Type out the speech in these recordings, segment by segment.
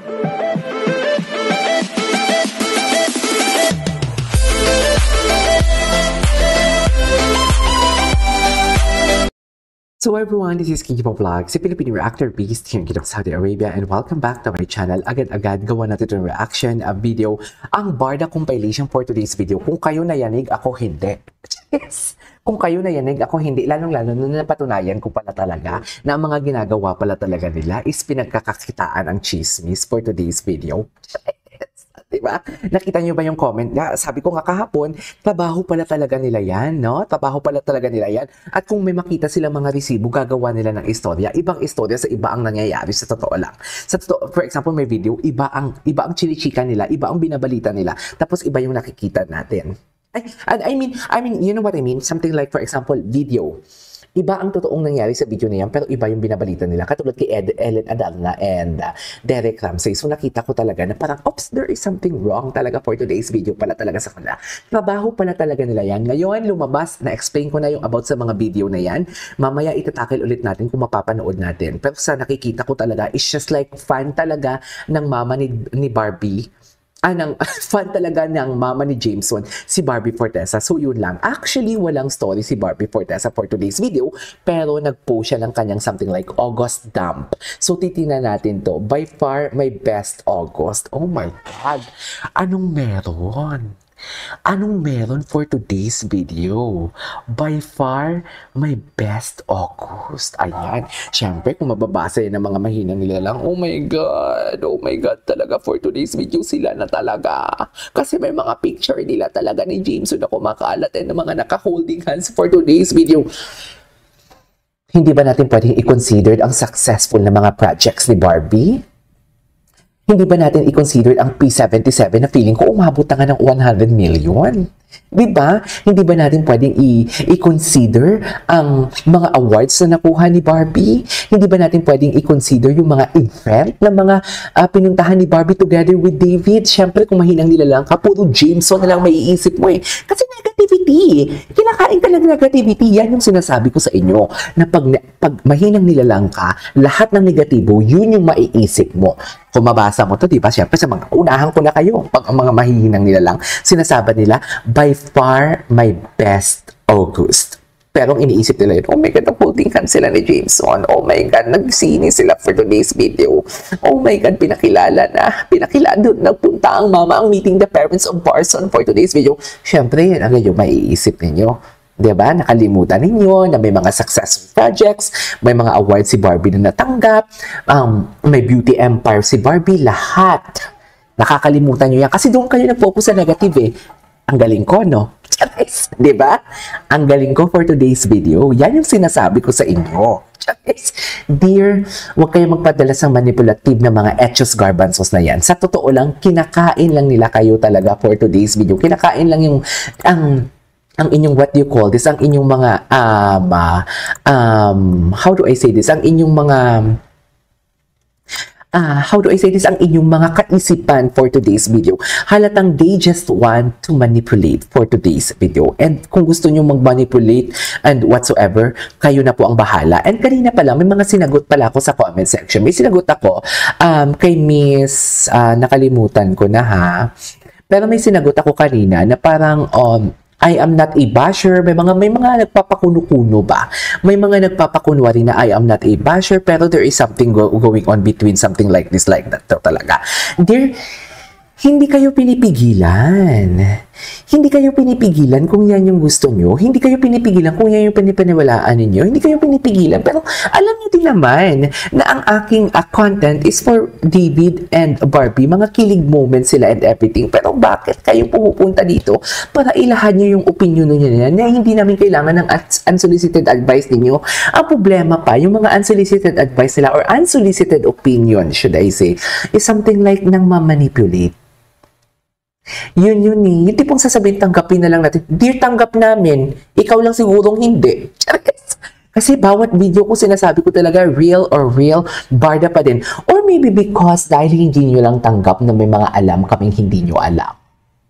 So everyone, this is Kiki Po Vlog, si Filipino Reactor Beast here in Saudi Arabia, and welcome back to my channel. Agad-agad gawa natin itong reaction video, ang Barda compilation for today's video. Kung kayo nayanig, ako hindi. Yes. Kung kayo nayanig, ako hindi. Lalong-lalo na napatunayan ko pala talaga na ang mga ginagawa pala talaga nila is pinagkakakitaan ang chismis for today's video. Diba? Nakita nyo ba yung comment? Sabi ko nga kahapon, trabaho pala talaga nila yan, no? Trabaho pala talaga nila yan. At kung may makita silang mga resibo, gagawa nila ng istorya. Ibang istorya sa iba ang nangyayari sa totoo lang. Sa totoo, for example, may video, iba ang chinichika nila, iba ang binabalita nila, tapos iba yung nakikita natin. I mean, you know what I mean? Something like, for example, video. Iba ang totoong nangyari sa video na yan, pero iba yung binabalita nila. Katulad kay Ellen Adarna and Derek Ramsey. So nakita ko talaga na parang, oops, there is something wrong talaga for today's video pala talaga sa kanila. Trabaho pala talaga nila yan. Ngayon, lumabas, na-explain ko na yung about sa mga video na yan. Mamaya itatakil ulit natin kung mapapanood natin. Pero sa nakikita ko talaga, it's just like fan talaga ng mama ni Barbie. Fan talaga ng mama ni Jameson, si Barbie Fortesa. So yun lang. Actually, walang story si Barbie Fortesa for today's video, pero nag-post siya ng kanyang something like August dump. So titingnan natin to. By far, my best August. Oh my God! Anong meron? Anong meron for today's video? By far, my best August. Ayan. Siyempre, kung mababasa yan ng mga mahina nila lang, oh my God, talaga for today's video sila na talaga. Kasi may mga picture nila talaga ni Jameson na kumakalat and ng mga naka-holding hands for today's video. Hindi ba natin pwedeng i-consider ang successful na mga projects ni Barbie? Hindi ba natin i-consider ang P77 na feeling ko umabot na nga ng 100 million? Diba? Hindi ba natin pwedeng i-consider ang mga awards na nakuha ni Barbie? Hindi ba natin pwedeng i-consider yung mga event na mga pinuntahan ni Barbie together with David? Siyempre, kung mahinang nilalang ka, puro Jameson na lang may iisip mo eh. Kasi negativity. Kinakain ka lang negativity. Yan yung sinasabi ko sa inyo. Na pag mahinang nilalang ka, lahat ng negatibo, yun yung maiisip mo. Kung mabasa mo to, diba? Siyempre, sa mga unahan ko na kayo. Pag ang mga mahihinang nilalang, sinasabi nila, by far, my best August. Pero ang iniisip nila yun, oh my God, holding hands sila ni Jameson. Oh my God, nagsini sila for today's video. Oh my God, pinakilala na. Doon nagpunta ang mama ang meeting the parents of Barson for today's video. Siyempre, yan ang yung maiisip ninyo. Diba? Nakalimutan ninyo na may mga successful projects, may mga awards si Barbie na natanggap, may beauty empire si Barbie, lahat. Nakakalimutan nyo yan. Kasi doon kayo nag-focus sa negative eh. Ang galing ko, no? Diba? Ang galing ko for today's video. Yan yung sinasabi ko sa inyo. Dear, huwag kayo magpadala sa manipulative na mga etchos garbanzos na yan. Sa totoo lang, kinakain lang nila kayo talaga for today's video. Kinakain lang yung ang inyong, what do you call this? Ang inyong mga, how do I say this? Ang inyong mga, how do I say this? Ang inyong mga kaisipan for today's video. Halatang they just want to manipulate for today's video. And kung gusto nyo mag-manipulate and whatsoever, kayo na po ang bahala. And kanina pala, may mga sinagot pala ako sa comment section. May sinagot ako kay Miss, nakalimutan ko na ha. Pero may sinagot ako kanina na parang, I am not a basher. May mga nagpapakuno-kuno ba? May mga nagpapakunwari na I am not a basher, pero there is something going on between something like this, like that talaga. Dear, hindi kayo pinipigilan. Hindi kayo pinipigilan kung yan yung gusto nyo. Hindi kayo pinipigilan kung yan yung pinipaniwalaan ninyo. Hindi kayo pinipigilan. Pero alam niyo din naman na ang aking content is for David and Barbie. Mga kilig moments sila and everything. Pero bakit kayo pupunta dito para ilahan nyo yung opinion nyo na hindi namin kailangan ng unsolicited advice ninyo? Ang problema pa, yung mga unsolicited advice nila or unsolicited opinion, should I say, is something like nang mamanipulate. Yun eh. Yung tipong sasabihin, tanggapin na lang natin. Dear, tanggap namin. Ikaw lang sigurong hindi. Kasi bawat video ko sinasabi ko talaga real, Barda pa din. Or maybe because dahil hindi nyo lang tanggap na may mga alam kaming hindi nyo alam.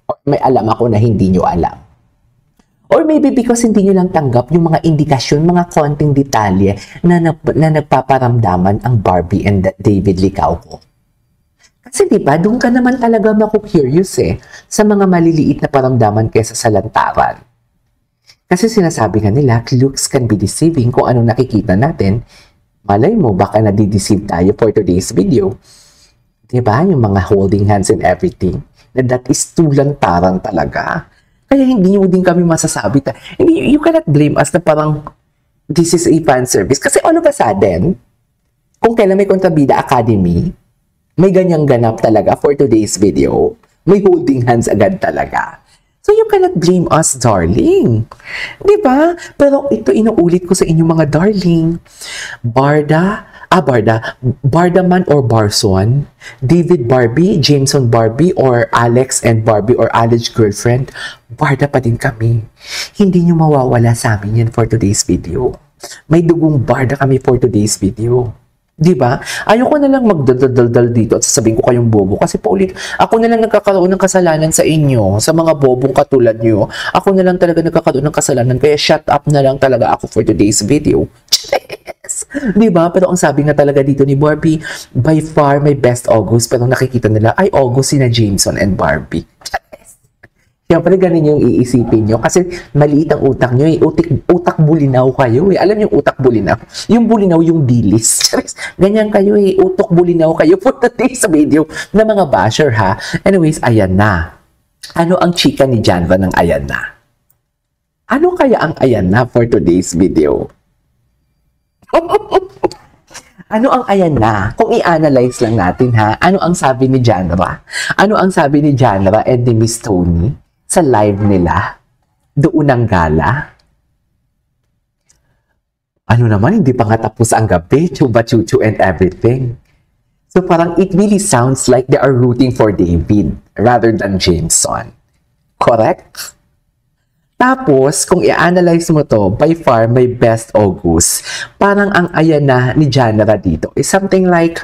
Or may alam ako na hindi nyo alam. Or maybe because hindi nyo lang tanggap yung mga indikasyon, mga konting detalye na nagpaparamdaman ang Barbie and David Licauco. Kasi diba, doon ka naman talaga maku-curious sa mga maliliit na paramdaman kaysa sa lantaran. Kasi sinasabi nga nila, looks can be deceiving kung ano nakikita natin. Malay mo, baka nadideceive tayo for today's video. Diba, yung mga holding hands and everything, na that is too lantaran talaga. Kaya hindi nyo din kami masasabi. You cannot blame us na parang this is a fan service. Kasi all of a sudden, kung kailan may Kontrabida Academy, may ganyang ganap talaga for today's video. May holding hands agad talaga. So you cannot blame us, darling. Diba? Pero ito inuulit ko sa inyo mga darling. Barda man or Barson, David Barbie, Jameson Barbie, or Alex and Barbie, or Alex girlfriend, Barda pa din kami. Hindi nyo mawawala sa amin yan for today's video. May dugong Barda kami for today's video. Diba? Ayoko na lang magdadaldal dito at sasabihin ko kayong bobo. Kasi paulit, ako na lang nagkakaroon ng kasalanan sa inyo, sa mga bobong katulad nyo. Ako na lang talaga nagkakaroon ng kasalanan. Kaya shut up na lang talaga ako for today's video. Yes! Diba? Pero ang sabi nga talaga dito ni Barbie, by far my best August. Pero nakikita nila, ay August sina Jameson and Barbie. Siyempre, ganun yung iisipin nyo. Kasi maliit ang utak nyo. Utak bulinaw kayo. Alam yung utak bulinaw? Yung bulinaw, yung dilis. Ganyan kayo utok bulinaw kayo. Punta sa video na mga basher ha. Anyways, ayan na. Ano ang chika ni Janva ng ayan na? Ano kaya ang ayan na for today's video? Ano ang ayan na? Kung i-analyze lang natin ha, ano ang sabi ni Janva? Ano ang sabi ni Janva and ni Miss Tony sa live nila? Doon ang gala? Ano naman, hindi pa nga tapos ang gabi, chuba-chuchu and everything. So parang it really sounds like they are rooting for David rather than Jameson. Correct? Tapos, kung i-analyze mo to, by far, my best August. Parang ang ayan na ni Janra dito is something like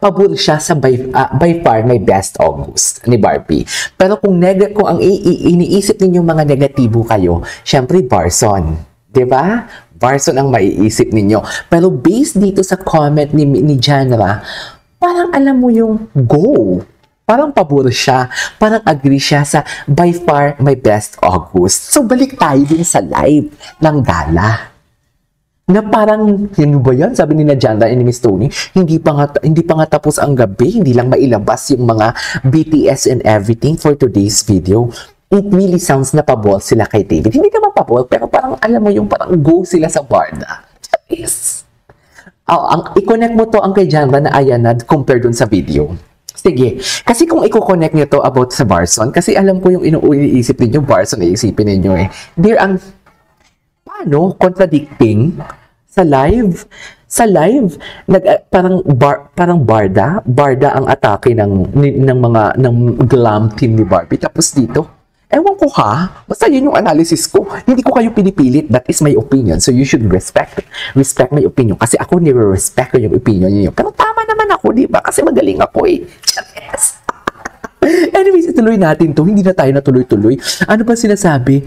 pabor siya sa by far my best August ni Barbie. Pero kung ang iniisip ninyong mga negatibo kayo, syempre Barson. Diba? Barson ang maiisip ninyo. Pero based dito sa comment ni Janra, parang alam mo yung go. Parang pabor siya. Parang agree siya sa by far my best August. So balik tayo din sa live ng gala. Na parang, yun ba yan? Sabi ni Janra and ni Miss Tony, hindi pa nga tapos ang gabi, hindi lang mailabas yung mga BTS and everything for today's video. It really sounds na pabol sila kay David. Hindi naman pabol, pero parang alam mo yung parang go sila sa Barda. Yes. I-connect mo to ang kay Janra na ayan na compare dun sa video. Sige. Kasi kung i-connect nyo to about sa Barson, kasi alam ko yung iniisip ninyo, Barson, iisipin ninyo They're paano? Contradicting? Sa live, parang Barda ang atake ng glam team ni Barbie. Tapos dito, ewan ko ha, basta yun yung analysis ko. Hindi ko kayo pinipilit, that is my opinion. So you should respect my opinion. Kasi ako nire-respect ko yung opinion niyo. Pero tama naman ako, di ba? Kasi magaling ako Yes. Anyways, ituloy natin to. Hindi na tayo natuloy-tuloy. Ano ba sinasabi?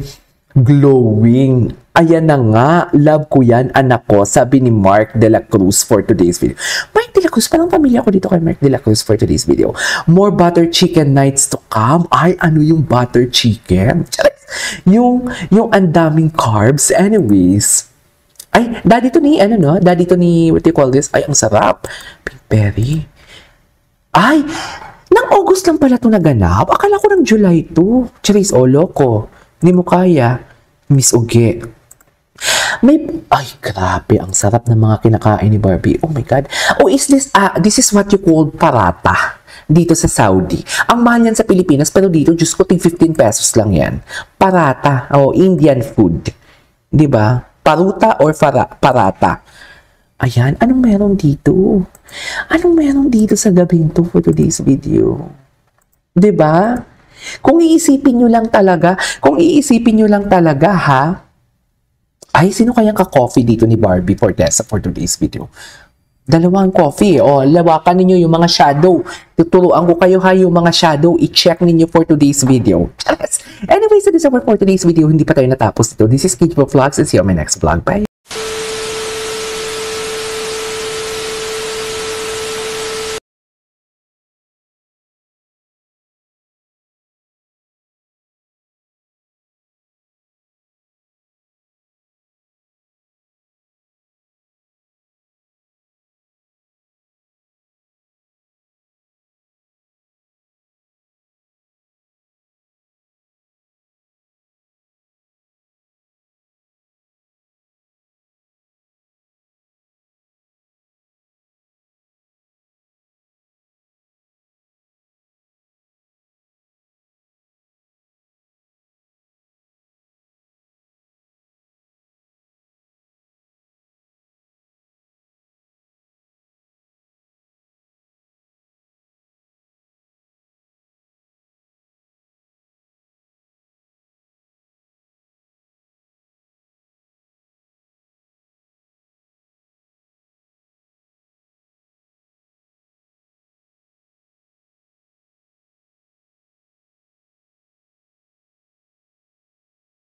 Glowing. Ayan na nga, love ko yan, anak ko, sabi ni Mark De La Cruz for today's video. Mark De La Cruz, parang pamilya ko dito kay Mark De La Cruz for today's video. More butter chicken nights to come. Ay, ano yung butter chicken? Yung andaming carbs. Anyways. Ay, daddy to ni, what do you call this? Ay, ang sarap. Pinkberry. Ay, nang August lang pala ito naganap. Akala ko ng July 2. Charis, loko. Hindi mo kaya. Miss Uge. Ay, grabe. Ang sarap ng mga kinakain ni Barbie. Oh my God. Oh, is this is what you call parata dito sa Saudi. Ang mahal yan sa Pilipinas, pero dito, Diyos ko, 15 pesos lang yan. Parata. Indian food. Diba? Paruta or parata. Ayan. Anong meron dito? Anong meron dito sa gabing to for today's video? Diba? Kung iisipin nyo lang talaga, ha? Ay, sino kayang ka-coffee dito ni Barbie for today's video? Dalawang coffee. Lawakan ninyo yung mga shadow. Tuturuan ko kayo yung mga shadow. I-check ninyo for today's video. Anyways, that is all for today's video. Hindi pa tayo natapos dito. This is Kid Vlogs and see you on my next vlog. Bye!